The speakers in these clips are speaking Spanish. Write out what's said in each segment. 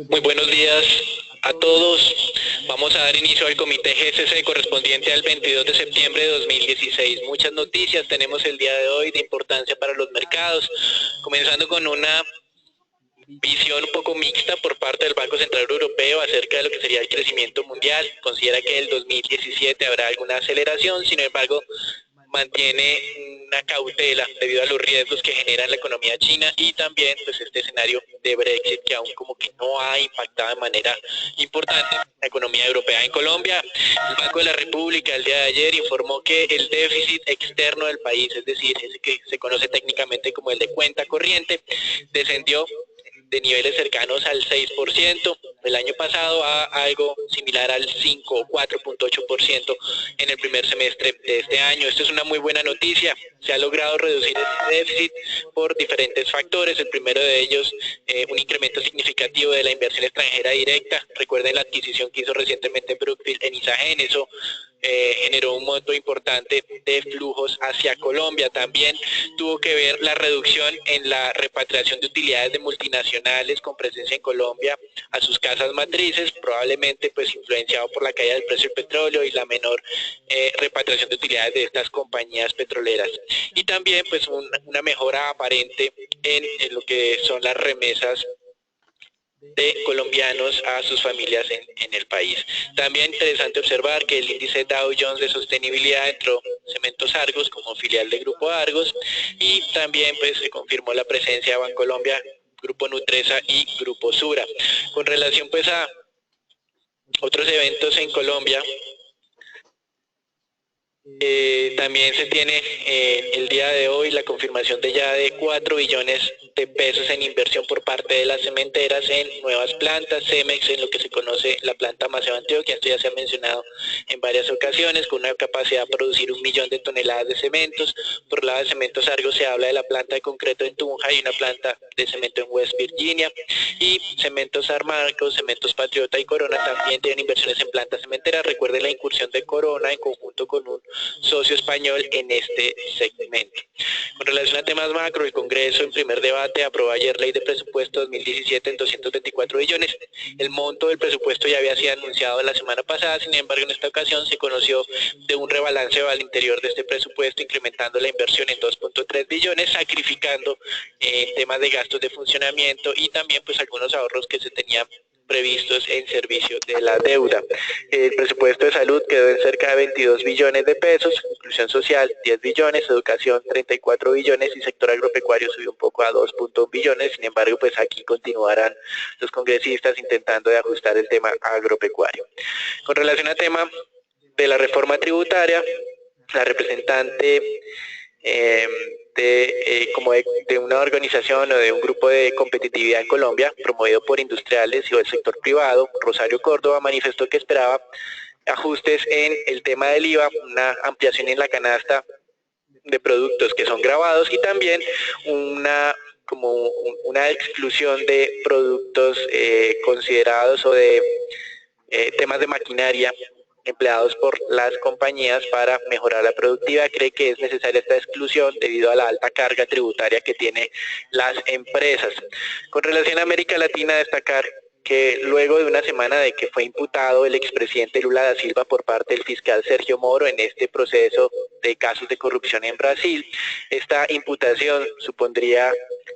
Muy buenos días a todos. Vamos a dar inicio al comité GCC correspondiente al 22 de septiembre de 2016. Muchas noticias tenemos el día de hoy de importancia para los mercados, comenzando con una visión un poco mixta por parte del Banco Central Europeo acerca de lo que sería el crecimiento mundial. Considera que en el 2017 habrá alguna aceleración, sin embargo, mantiene una cautela debido a los riesgos que genera la economía china y también pues este escenario de Brexit que aún como que no ha impactado de manera importante la economía europea. En Colombia, el Banco de la República el día de ayer informó que el déficit externo del país, es decir, ese que se conoce técnicamente como el de cuenta corriente, descendió de niveles cercanos al 6% el año pasado a algo similar al 5 o 4.8% en el primer semestre de este año. Esto es una muy buena noticia. Se ha logrado reducir este déficit por diferentes factores. El primero de ellos, un incremento significativo de la inversión extranjera directa. Recuerden la adquisición que hizo recientemente Brookfield en Isagen. Eso generó un monto importante de flujos hacia Colombia. También tuvo que ver la reducción en la repatriación de utilidades de multinacionales con presencia en Colombia a sus casas matrices, probablemente pues influenciado por la caída del precio del petróleo y la menor repatriación de utilidades de estas compañías petroleras. Y también pues una mejora aparente en lo que son las remesas de colombianos a sus familias en el país. También interesante observar que el índice Dow Jones de sostenibilidad entró Cementos Argos como filial de Grupo Argos y también pues se confirmó la presencia de Bancolombia, Grupo Nutresa y Grupo Sura. Con relación pues a otros eventos en Colombia, también se tiene el día de hoy la confirmación de ya de 4 billones de pesos en inversión por parte de las cementeras en nuevas plantas, Cemex en lo que se conoce la planta Maceo Antioquia, esto ya se ha mencionado en varias ocasiones, con una capacidad de producir 1.000.000 de toneladas de cementos. Por el lado de Cementos Argos se habla de la planta de concreto en Tunja y una planta de cemento en West Virginia, y Cementos Armarcos, Cementos Patriota y Corona también tienen inversiones en plantas cementeras. Recuerden la incursión de Corona en conjunto con un socio español en este segmento. Con relación a temas macro, el Congreso en primer debate aprobó ayer ley de presupuesto 2017 en 224 billones. El monto del presupuesto ya había sido anunciado la semana pasada, sin embargo en esta ocasión se conoció de un rebalance al interior de este presupuesto, incrementando la inversión en 2.3 billones, sacrificando temas de gastos de funcionamiento y también pues algunos ahorros que se tenían previstos en servicio de la deuda. El presupuesto de salud quedó en cerca de 22 billones de pesos, inclusión social 10 billones, educación 34 billones y sector agropecuario subió un poco a 2.1 billones, sin embargo pues aquí continuarán los congresistas intentando de ajustar el tema agropecuario. Con relación al tema de la reforma tributaria, la representante de una organización o de un grupo de competitividad en Colombia, promovido por industriales y el sector privado, Rosario Córdoba, manifestó que esperaba ajustes en el tema del IVA, una ampliación en la canasta de productos que son grabados y también una exclusión de productos considerados o de temas de maquinaria empleados por las compañías para mejorar la productividad. Cree que es necesaria esta exclusión debido a la alta carga tributaria que tienen las empresas. Con relación a América Latina, destacar que luego de una semana de que fue imputado el expresidente Lula da Silva por parte del fiscal Sergio Moro en este proceso de casos de corrupción en Brasil, esta imputación supondría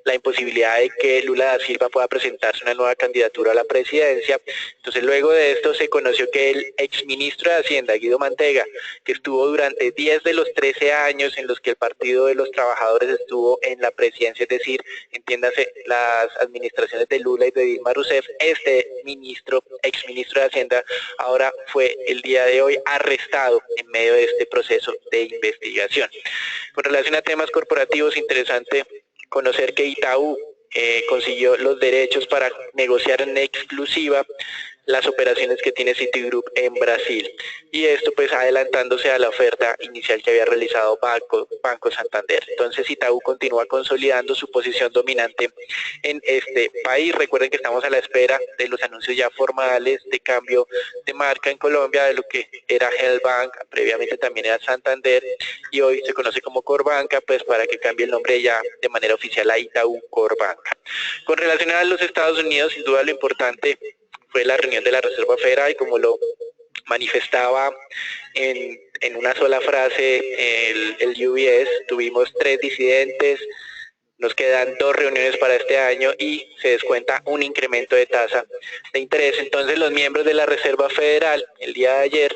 la imposibilidad de que Lula da Silva pueda presentarse una nueva candidatura a la presidencia. Entonces luego de esto se conoció que el exministro de Hacienda, Guido Mantega, que estuvo durante 10 de los 13 años en los que el Partido de los Trabajadores estuvo en la presidencia, es decir, entiéndase las administraciones de Lula y de Dilma Rousseff, este exministro de Hacienda, ahora fue el día de hoy arrestado en medio de este proceso de investigación. Con relación a temas corporativos, interesante conocer que Itaú consiguió los derechos para negociar en exclusiva las operaciones que tiene Citigroup en Brasil. Y esto pues adelantándose a la oferta inicial que había realizado Banco Santander. Entonces Itaú continúa consolidando su posición dominante en este país. Recuerden que estamos a la espera de los anuncios ya formales de cambio de marca en Colombia, de lo que era Helbank, previamente también era Santander, y hoy se conoce como Corbanca, pues para que cambie el nombre ya de manera oficial a Itaú Corbanca. Con relación a los Estados Unidos, sin duda lo importante fue la reunión de la Reserva Federal, y como lo manifestaba en una sola frase el UBS, tuvimos 3 disidentes, nos quedan 2 reuniones para este año y se descuenta un incremento de tasa de interés. Entonces los miembros de la Reserva Federal el día de ayer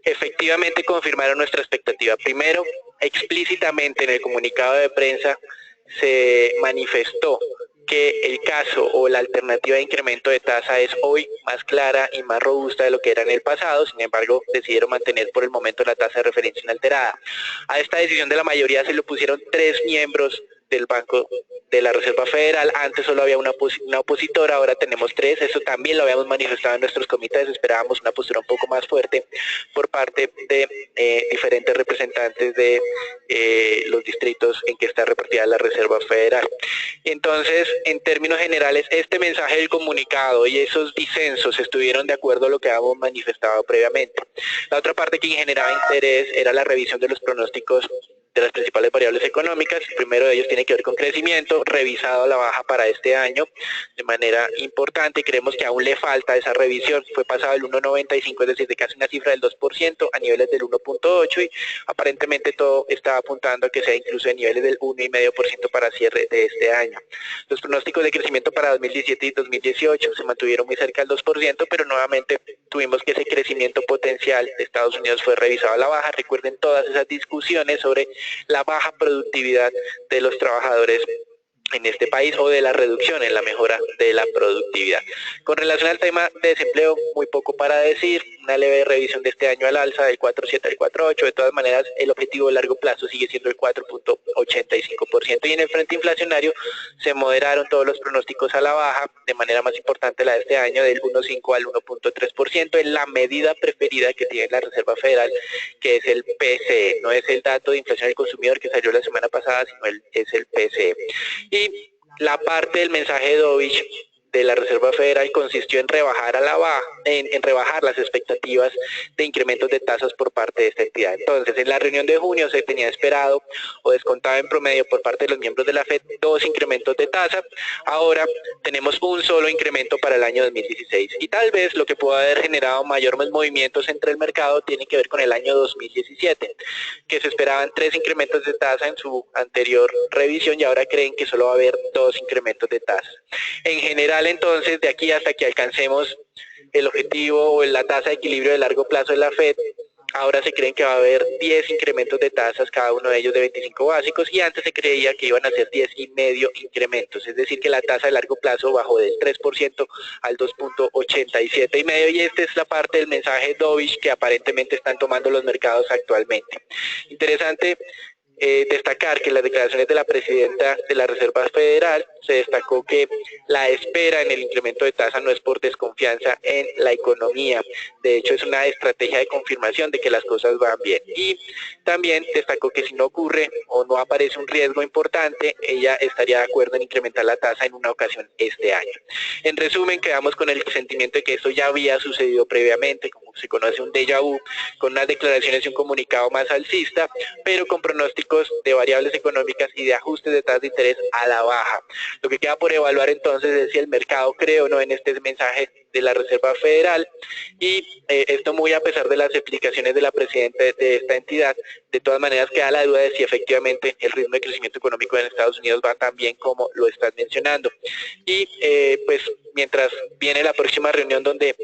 efectivamente confirmaron nuestra expectativa. Primero, explícitamente en el comunicado de prensa se manifestó que el caso o la alternativa de incremento de tasa es hoy más clara y más robusta de lo que era en el pasado. Sin embargo, decidieron mantener por el momento la tasa de referencia inalterada. A esta decisión de la mayoría se le opusieron 3 miembros del Banco de la Reserva Federal. Antes solo había una opositora, ahora tenemos 3. Eso también lo habíamos manifestado en nuestros comités. Esperábamos una postura un poco más fuerte por parte de diferentes representantes de los distritos en que está repartida la Reserva Federal. Entonces, en términos generales, este mensaje del comunicado y esos disensos estuvieron de acuerdo a lo que habíamos manifestado previamente. La otra parte que generaba interés era la revisión de los pronósticos de las principales variables económicas. El primero de ellos tiene que ver con crecimiento, revisado a la baja para este año de manera importante, y creemos que aún le falta esa revisión. Fue pasado el 1,95, es decir, de casi una cifra del 2% a niveles del 1,8, y aparentemente todo está apuntando a que sea incluso de niveles del 1,5% para cierre de este año. Los pronósticos de crecimiento para 2017 y 2018 se mantuvieron muy cerca del 2%, pero nuevamente tuvimos que ese crecimiento potencial de Estados Unidos fue revisado a la baja. Recuerden todas esas discusiones sobre la baja productividad de los trabajadores en este país, o de la reducción en la mejora de la productividad. Con relación al tema de desempleo, muy poco para decir, una leve revisión de este año al alza del 4,7 al 4,8, de todas maneras el objetivo de largo plazo sigue siendo el 4,85%, y en el frente inflacionario se moderaron todos los pronósticos a la baja, de manera más importante la de este año del 1,5 al 1,3%, en la medida preferida que tiene la Reserva Federal, que es el PCE. No es el dato de inflación del consumidor que salió la semana pasada, sino es el PCE. Y la parte del mensaje de Dovich de la Reserva Federal consistió en rebajar a la baja, en rebajar las expectativas de incrementos de tasas por parte de esta entidad. Entonces, en la reunión de junio se tenía esperado o descontado en promedio por parte de los miembros de la FED 2 incrementos de tasa. Ahora tenemos un solo incremento para el año 2016, y tal vez lo que pudo haber generado mayores movimientos entre el mercado tiene que ver con el año 2017, que se esperaban 3 incrementos de tasa en su anterior revisión, y ahora creen que solo va a haber 2 incrementos de tasa. En general, entonces, de aquí hasta que alcancemos el objetivo o la tasa de equilibrio de largo plazo de la FED, ahora se creen que va a haber 10 incrementos de tasas, cada uno de ellos de 25 básicos, y antes se creía que iban a ser 10,5 incrementos, es decir, que la tasa de largo plazo bajó del 3% al 2,87,5, y esta es la parte del mensaje dovish que aparentemente están tomando los mercados actualmente. Interesante destacar que en las declaraciones de la presidenta de la Reserva Federal se destacó que la espera en el incremento de tasa no es por desconfianza en la economía, de hecho es una estrategia de confirmación de que las cosas van bien. Y también destacó que si no ocurre o no aparece un riesgo importante, ella estaría de acuerdo en incrementar la tasa en una ocasión este año. En resumen, quedamos con el sentimiento de que esto ya había sucedido previamente, como se conoce un déjà vu, con unas declaraciones y un comunicado más alcista, pero con pronósticos de variables económicas y de ajustes de tasas de interés a la baja. Lo que queda por evaluar entonces es si el mercado cree o no en este mensaje de la Reserva Federal, y esto muy a pesar de las explicaciones de la presidenta de esta entidad. De todas maneras queda la duda de si efectivamente el ritmo de crecimiento económico en Estados Unidos va tan bien como lo están mencionando. Y pues mientras viene la próxima reunión donde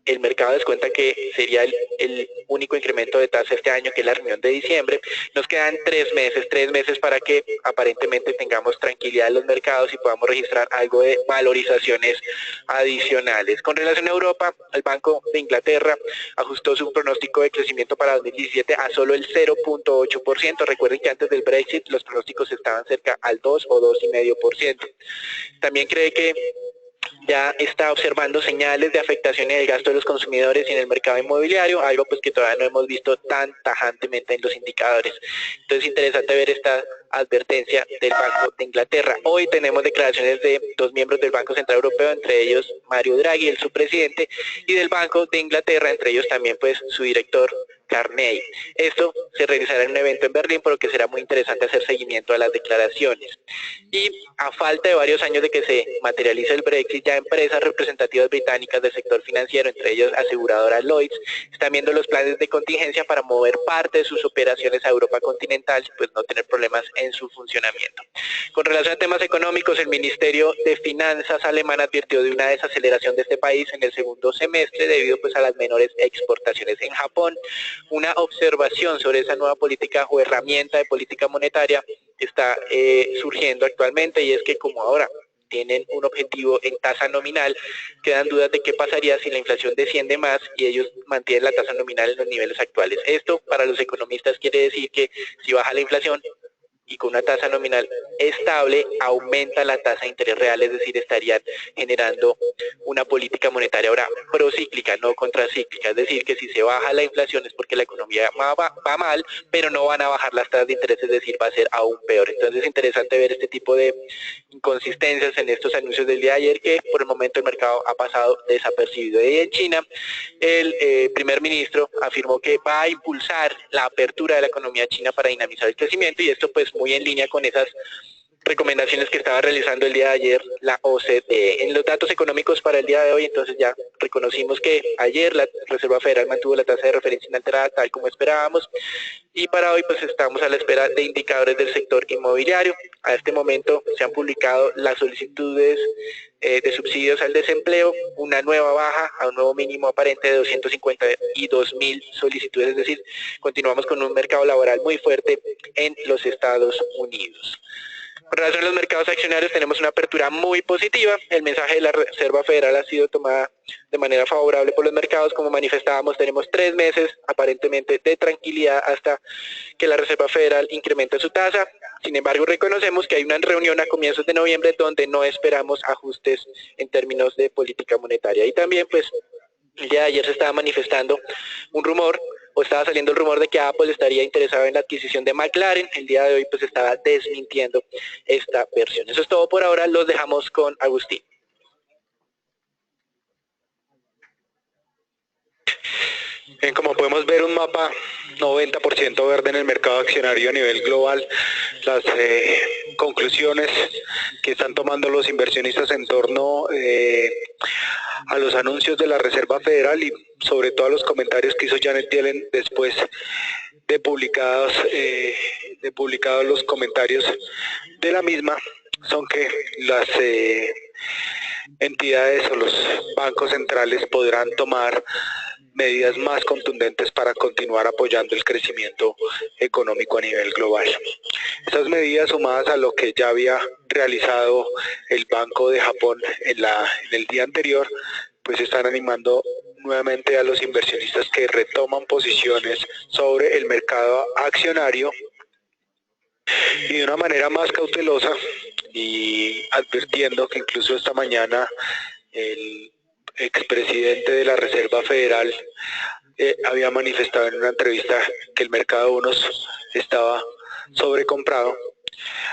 el mercado descuenta que sería el único incremento de tasa este año, que es la reunión de diciembre, nos quedan 3 meses para que aparentemente tengamos tranquilidad en los mercados y podamos registrar algo de valorizaciones adicionales. Con relación a Europa, el Banco de Inglaterra ajustó su pronóstico de crecimiento para 2017 a solo el 0,8%. Recuerden que antes del Brexit los pronósticos estaban cerca al 2 o 2,5%. También cree que ya está observando señales de afectación en el gasto de los consumidores y en el mercado inmobiliario, algo pues que todavía no hemos visto tan tajantemente en los indicadores. Entonces es interesante ver esta advertencia del Banco de Inglaterra. Hoy tenemos declaraciones de dos miembros del Banco Central Europeo, entre ellos Mario Draghi, el su presidente, y del Banco de Inglaterra, entre ellos también pues su director Carney. Esto se realizará en un evento en Berlín, por lo que será muy interesante hacer seguimiento a las declaraciones. Y a falta de varios años de que se materialice el Brexit, ya empresas representativas británicas del sector financiero, entre ellos aseguradora Lloyds, están viendo los planes de contingencia para mover parte de sus operaciones a Europa continental, pues no tener problemas en su funcionamiento. Con relación a temas económicos, el Ministerio de Finanzas alemán advirtió de una desaceleración de este país en el segundo semestre debido pues a las menores exportaciones en Japón. Una observación sobre esa nueva política o herramienta de política monetaria está surgiendo actualmente, y es que como ahora tienen un objetivo en tasa nominal, quedan dudas de qué pasaría si la inflación desciende más y ellos mantienen la tasa nominal en los niveles actuales. Esto para los economistas quiere decir que si baja la inflación y con una tasa nominal estable aumenta la tasa de interés real, es decir, estarían generando una política monetaria ahora procíclica, no contracíclica, es decir, que si se baja la inflación es porque la economía va mal, pero no van a bajar las tasas de interés, es decir, va a ser aún peor. Entonces es interesante ver este tipo de inconsistencias en estos anuncios del día de ayer, que por el momento el mercado ha pasado desapercibido. Y en China, el primer ministro afirmó que va a impulsar la apertura de la economía china para dinamizar el crecimiento, y esto pues muy en línea con esas recomendaciones que estaba realizando el día de ayer la OCDE. En los datos económicos para el día de hoy, entonces ya reconocimos que ayer la Reserva Federal mantuvo la tasa de referencia inalterada tal como esperábamos, y para hoy pues estamos a la espera de indicadores del sector inmobiliario. A este momento se han publicado las solicitudes de subsidios al desempleo, una nueva baja a un nuevo mínimo aparente de 252.000 solicitudes, es decir, continuamos con un mercado laboral muy fuerte en los Estados Unidos. Con relación a los mercados accionarios, tenemos una apertura muy positiva. El mensaje de la Reserva Federal ha sido tomada de manera favorable por los mercados. Como manifestábamos, tenemos 3 meses aparentemente de tranquilidad hasta que la Reserva Federal incremente su tasa. Sin embargo, reconocemos que hay una reunión a comienzos de noviembre donde no esperamos ajustes en términos de política monetaria. Y también, pues, el día de ayer se estaba manifestando un rumor, o estaba saliendo el rumor de que Apple estaría interesado en la adquisición de McLaren. El día de hoy pues estaba desmintiendo esta versión. Eso es todo por ahora, los dejamos con Agustín. Bien, como podemos ver, un mapa 90% verde en el mercado accionario a nivel global. Las conclusiones que están tomando los inversionistas en torno a los anuncios de la Reserva Federal y sobre todo a los comentarios que hizo Janet Yellen después de publicados los comentarios de la misma, son que las entidades o los bancos centrales podrán tomar medidas más contundentes para continuar apoyando el crecimiento económico a nivel global. Estas medidas, sumadas a lo que ya había realizado el Banco de Japón en el día anterior, pues están animando nuevamente a los inversionistas que retoman posiciones sobre el mercado accionario y de una manera más cautelosa, y advirtiendo que incluso esta mañana el expresidente de la Reserva Federal había manifestado en una entrevista que el mercado de bonos estaba sobrecomprado,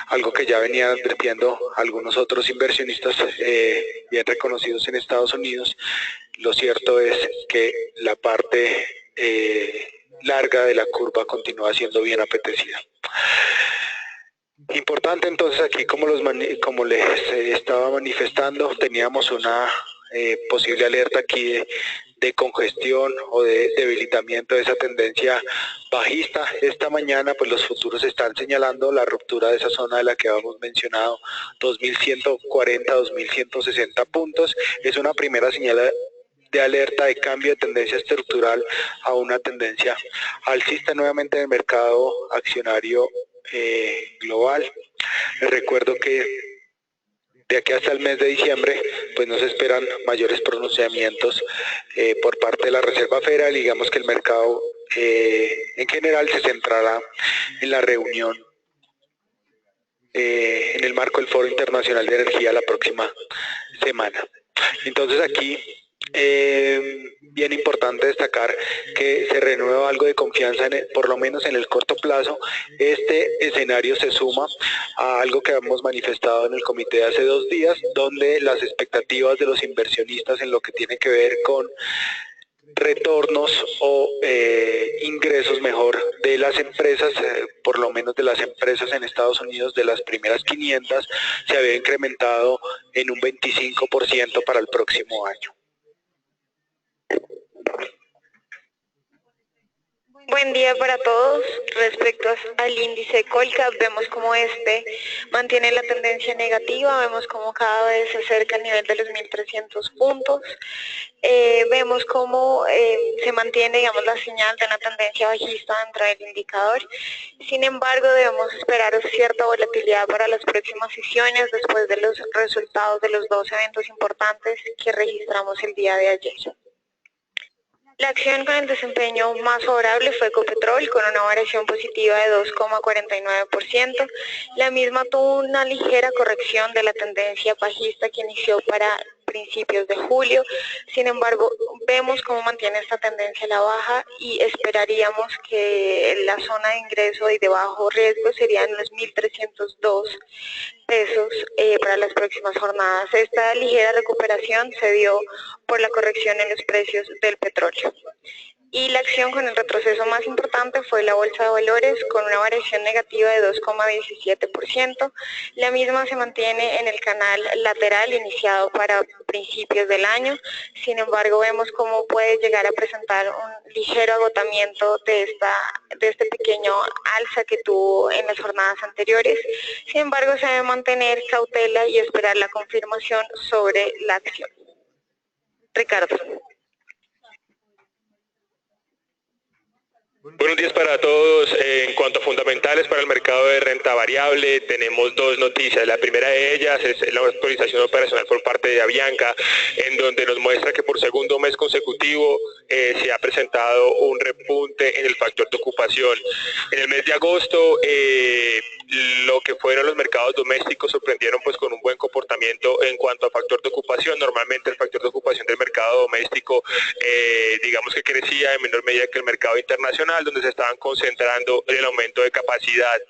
algo que ya venían advirtiendo algunos otros inversionistas bien reconocidos en Estados Unidos. Lo cierto es que la parte larga de la curva continúa siendo bien apetecida. Importante entonces aquí, como les estaba manifestando, teníamos una posible alerta aquí de congestión o de debilitamiento de esa tendencia bajista. Esta mañana pues los futuros están señalando la ruptura de esa zona de la que habíamos mencionado, 2140, 2160 puntos. Es una primera señal de alerta de cambio de tendencia estructural a una tendencia alcista nuevamente en el mercado accionario global. Les recuerdo que de aquí hasta el mes de diciembre pues no se esperan mayores pronunciamientos por parte de la Reserva Federal. Digamos que el mercado en general se centrará en la reunión en el marco del Foro Internacional de Energía la próxima semana. Entonces aquí bien importante destacar que se renueva algo de confianza, por lo menos en el corto plazo. Este escenario se suma a algo que hemos manifestado en el comité hace 2 días, donde las expectativas de los inversionistas en lo que tiene que ver con retornos o ingresos mejor de las empresas, por lo menos de las empresas en Estados Unidos, de las primeras 500, se había incrementado en un 25% para el próximo año. Buen día para todos. Respecto al índice Colcap, vemos como este mantiene la tendencia negativa, vemos como cada vez se acerca al nivel de los 1.300 puntos. Vemos cómo se mantiene, digamos, la señal de una tendencia bajista dentro del indicador. Sin embargo, debemos esperar cierta volatilidad para las próximas sesiones después de los resultados de los 2 eventos importantes que registramos el día de ayer. La acción con el desempeño más favorable fue Ecopetrol, con una variación positiva de 2,49%. La misma tuvo una ligera corrección de la tendencia bajista que inició para principios de julio. Sin embargo, vemos cómo mantiene esta tendencia a la baja y esperaríamos que la zona de ingreso y de bajo riesgo serían los 1.302 pesos para las próximas jornadas. Esta ligera recuperación se dio por la corrección en los precios del petróleo. Y la acción con el retroceso más importante fue la Bolsa de Valores, con una variación negativa de 2,17%. La misma se mantiene en el canal lateral iniciado para principios del año. Sin embargo, vemos cómo puede llegar a presentar un ligero agotamiento de este pequeño alza que tuvo en las jornadas anteriores. Sin embargo, se debe mantener cautela y esperar la confirmación sobre la acción. Ricardo. Buenos días para todos. En cuanto a fundamentales para el mercado de renta variable, tenemos 2 noticias. La primera de ellas es la actualización operacional por parte de Avianca, en donde nos muestra que por segundo mes consecutivo se ha presentado un repunte en el factor de ocupación. En el mes de agosto, lo que fueron los mercados domésticos sorprendieron pues con un buen comportamiento en cuanto a factor de ocupación. Normalmente el factor de ocupación del mercado doméstico digamos que crecía en menor medida que el mercado internacional, donde se estaban concentrando el aumento de capacidad.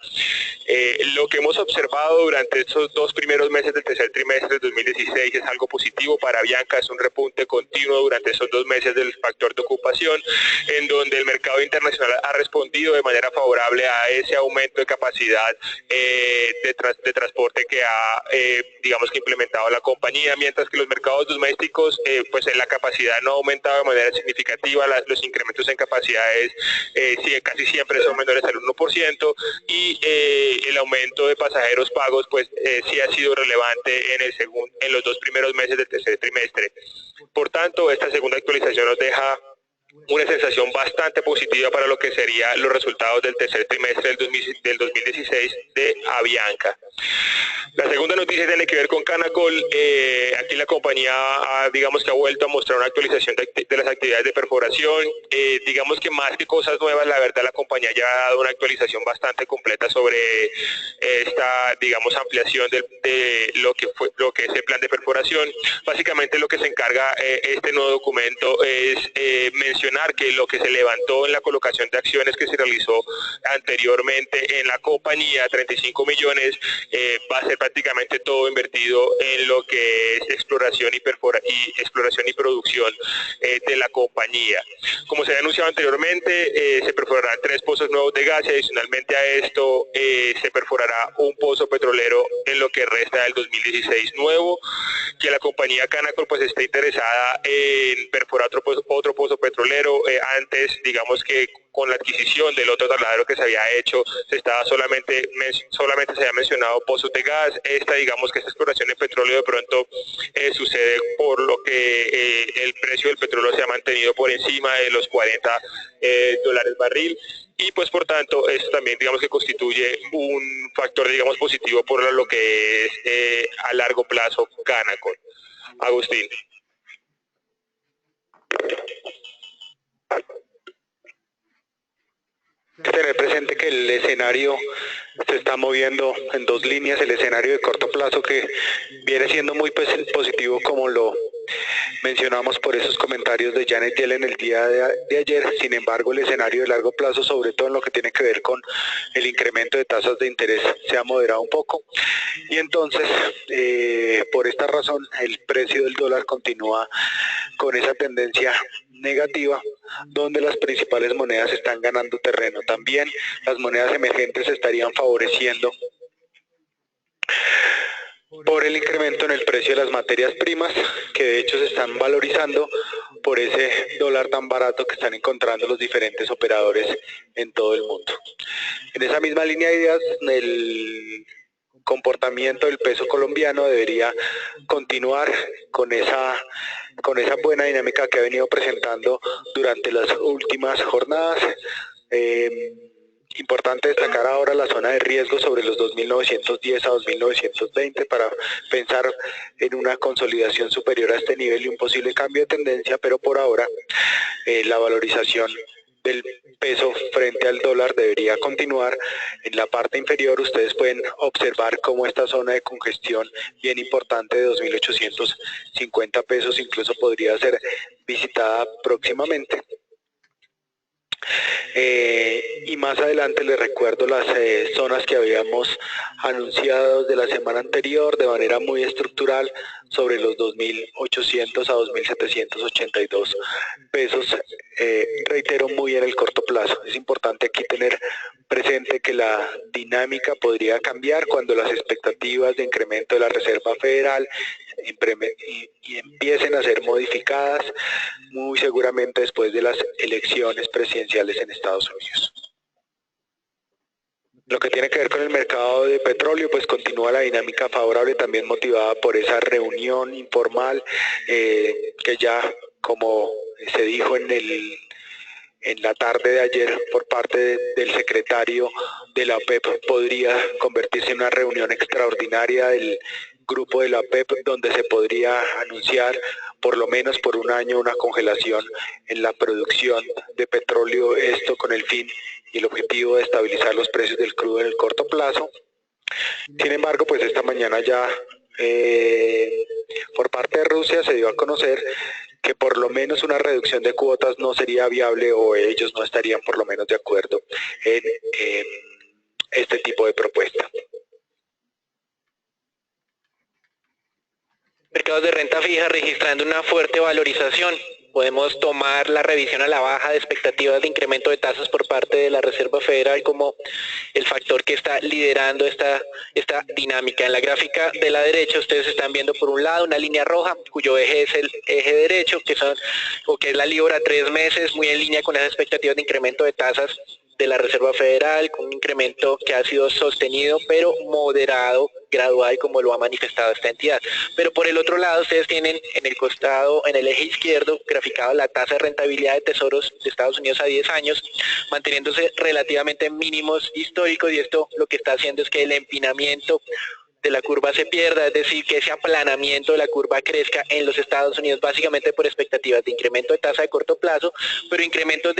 Lo que hemos observado durante estos 2 primeros meses del tercer trimestre de 2016 es algo positivo para Avianca. Es un repunte continuo durante estos 2 meses del factor de ocupación, en donde el mercado internacional ha respondido de manera favorable a ese aumento de capacidad de transporte que ha digamos que implementado la compañía, mientras que los mercados domésticos pues la capacidad no ha aumentado de manera significativa. Los incrementos en capacidades casi siempre son menores al 1%, y el aumento de pasajeros pagos pues sí ha sido relevante en los 2 primeros meses del tercer trimestre. Por tanto, esta segunda actualización nos deja una sensación bastante positiva para lo que serían los resultados del tercer trimestre del 2016 de Avianca. La segunda noticia tiene que ver con Canacol. Aquí la compañía digamos que ha vuelto a mostrar una actualización de las actividades de perforación. Digamos que más que cosas nuevas, la verdad la compañía ya ha dado una actualización bastante completa sobre esta, digamos, ampliación de lo que es el plan de perforación. Básicamente lo que se encarga este nuevo documento es mencionar que lo que se levantó en la colocación de acciones que se realizó anteriormente en la compañía, 35 millones, va a ser prácticamente todo invertido en lo que es exploración y producción de la compañía. Como se había anunciado anteriormente, se perforarán 3 pozos nuevos de gas, y adicionalmente a esto se perforará un pozo petrolero en lo que resta del 2016 nuevo, que la compañía Canacol pues está interesada en perforar otro pozo petrolero. Antes, digamos que con la adquisición del otro trasladero que se había hecho, solamente se había mencionado pozos de gas. Digamos que esta exploración de petróleo de pronto sucede por lo que el precio del petróleo se ha mantenido por encima de los $40 barril, y pues por tanto esto también digamos que constituye un factor digamos positivo por lo que es a largo plazo Canacol. Agustín. Tener presente que el escenario se está moviendo en 2 líneas: el escenario de corto plazo, que viene siendo muy positivo como lo mencionamos por esos comentarios de Janet Yellen el día de ayer. Sin embargo, el escenario de largo plazo, sobre todo en lo que tiene que ver con el incremento de tasas de interés, se ha moderado un poco, y entonces por esta razón el precio del dólar continúa con esa tendencia negativa, donde las principales monedas están ganando terreno. También las monedas emergentes estarían favoreciendo por el incremento en el precio de las materias primas, que de hecho se están valorizando por ese dólar tan barato que están encontrando los diferentes operadores en todo el mundo. En esa misma línea de ideas, el comportamiento del peso colombiano debería continuar con esa buena dinámica que ha venido presentando durante las últimas jornadas. Importante destacar ahora la zona de riesgo sobre los 2.910 a 2.920 para pensar en una consolidación superior a este nivel y un posible cambio de tendencia, pero por ahora la valorización del peso frente al dólar debería continuar. En la parte inferior ustedes pueden observar cómo esta zona de congestión bien importante de 2.850 pesos incluso podría ser visitada próximamente. Y más adelante les recuerdo las zonas que habíamos anunciado de la semana anterior de manera muy estructural sobre los 2.800 a 2.782 pesos, reitero, muy en el corto plazo. Es importante aquí tener presente que la dinámica podría cambiar cuando las expectativas de incremento de la Reserva Federal y empiecen a ser modificadas, muy seguramente después de las elecciones presidenciales en Estados Unidos. Lo que tiene que ver con el mercado de petróleo, pues continúa la dinámica favorable, también motivada por esa reunión informal que ya, como se dijo en la tarde de ayer por parte del secretario de la OPEP, podría convertirse en una reunión extraordinaria del grupo de la OPEP, donde se podría anunciar por lo menos por un año una congelación en la producción de petróleo, esto con el fin y el objetivo de estabilizar los precios del crudo en el corto plazo. Sin embargo, pues esta mañana ya por parte de Rusia se dio a conocer que por lo menos una reducción de cuotas no sería viable, o ellos no estarían por lo menos de acuerdo en este tipo de propuesta. Mercados de renta fija registrando una fuerte valorización. Podemos tomar la revisión a la baja de expectativas de incremento de tasas por parte de la Reserva Federal como el factor que está liderando esta dinámica. En la gráfica de la derecha ustedes están viendo por un lado una línea roja cuyo eje es el eje derecho, que es la LIBOR a 3 meses, muy en línea con las expectativas de incremento de tasas de la Reserva Federal, con un incremento que ha sido sostenido pero moderado, gradual, como lo ha manifestado esta entidad. Pero por el otro lado ustedes tienen en el costado, en el eje izquierdo, graficado la tasa de rentabilidad de tesoros de Estados Unidos a 10 años, manteniéndose relativamente mínimos históricos, y esto lo que está haciendo es que el empinamiento de la curva se pierda, es decir, que ese aplanamiento de la curva crezca en los Estados Unidos, básicamente por expectativas de incremento de tasa de corto plazo, pero incrementos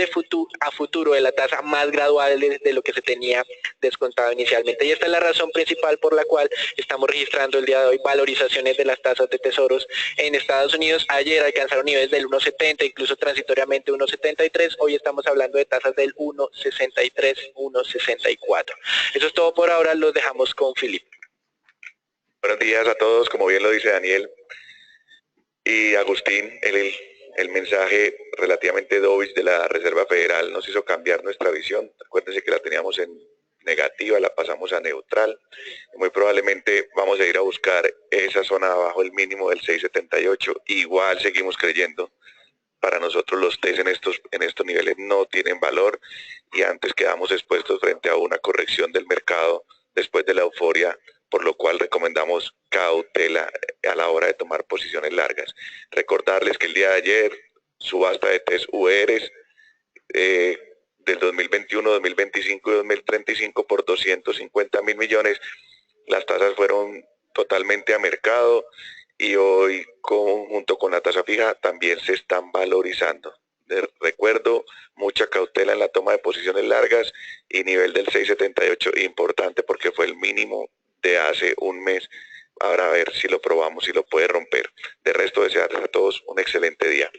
a futuro de la tasa más gradual de lo que se tenía descontado inicialmente. Y esta es la razón principal por la cual estamos registrando el día de hoy valorizaciones de las tasas de tesoros en Estados Unidos. Ayer alcanzaron niveles del 1.70, incluso transitoriamente 1.73, hoy estamos hablando de tasas del 1.63, 1.64. Eso es todo por ahora, los dejamos con Filipe. Buenos días a todos, como bien lo dice Daniel y Agustín, el mensaje relativamente dovish de la Reserva Federal nos hizo cambiar nuestra visión. Acuérdense que la teníamos en negativa, la pasamos a neutral. Muy probablemente vamos a ir a buscar esa zona abajo, el mínimo del 6.78. Igual seguimos creyendo. Para nosotros los test en estos niveles no tienen valor, y antes quedamos expuestos frente a una corrección del mercado después de la euforia, por lo cual recomendamos cautela a la hora de tomar posiciones largas. Recordarles que el día de ayer, subasta de test URs del 2021, 2025 y 2035 por 250.000 millones. Las tasas fueron totalmente a mercado, y hoy junto con la tasa fija también se están valorizando. Recuerdo, mucha cautela en la toma de posiciones largas, y nivel del 6.78 importante porque fue el mínimo de hace un mes Ahora a ver si lo probamos, si lo puede romper. De resto, desearles a todos un excelente día.